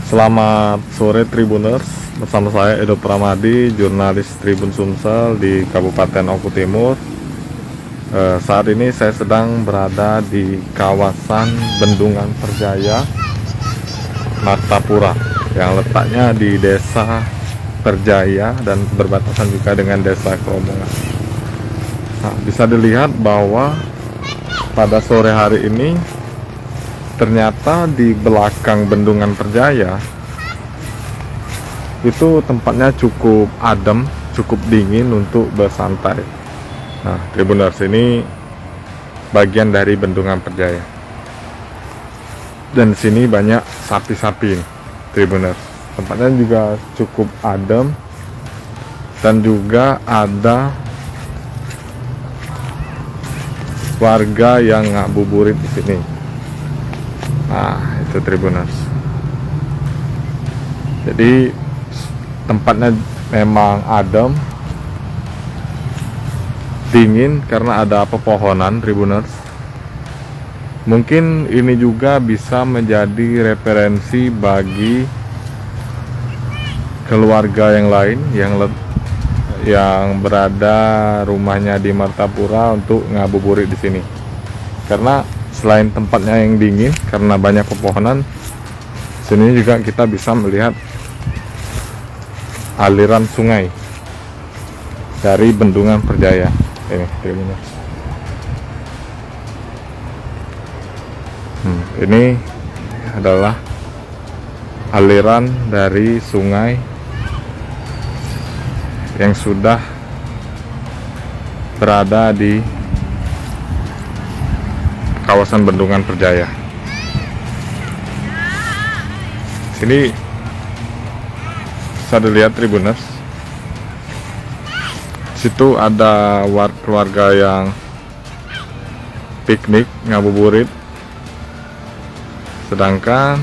Selamat sore Tribuners, bersama saya Edo Pramadi, jurnalis Tribun Sumsel di Kabupaten Oku Timur. Saat ini saya sedang berada di kawasan Bendungan Perjaya, Martapura, yang letaknya di Desa Perjaya dan berbatasan juga dengan Desa Kromongan. Nah, bisa dilihat bahwa pada sore hari ini ternyata di belakang Bendungan Perjaya itu tempatnya cukup adem, cukup dingin untuk bersantai. Nah, Tribuners, ini bagian dari Bendungan Perjaya. Dan sini banyak sapi-sapi, Tribuners. Tempatnya juga cukup adem dan juga ada warga yang ngabuburit di sini. Nah, itu Tribuners. Jadi tempatnya memang adem, dingin karena ada pepohonan, Tribuners. Mungkin ini juga bisa menjadi referensi bagi keluarga yang lain yang berada rumahnya di Martapura untuk ngabuburit di sini. Karena selain tempatnya yang dingin karena banyak pepohonan, sini juga kita bisa melihat aliran sungai dari Bendungan Perjaya. Ini adalah aliran dari sungai yang sudah berada di kawasan Bendungan Perjaya. Sini bisa dilihat, Tribuners. Situ ada keluarga yang piknik, ngabuburit. Sedangkan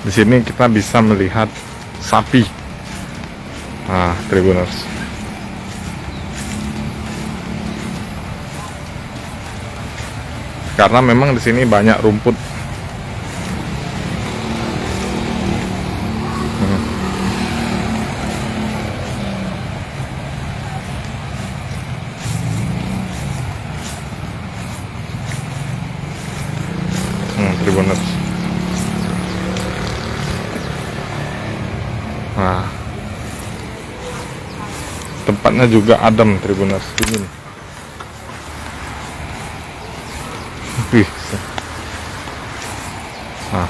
di sini kita bisa melihat sapi. Nah, Tribuners. Karena memang di sini banyak rumput. Tribuners. Nah, tempatnya juga adem, Tribuners, dingin. Nah,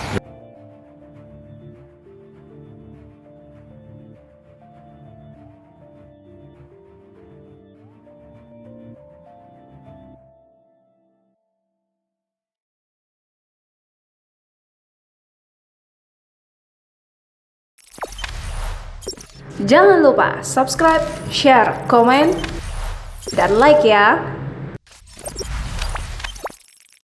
Jangan lupa subscribe, share, komen, dan like ya.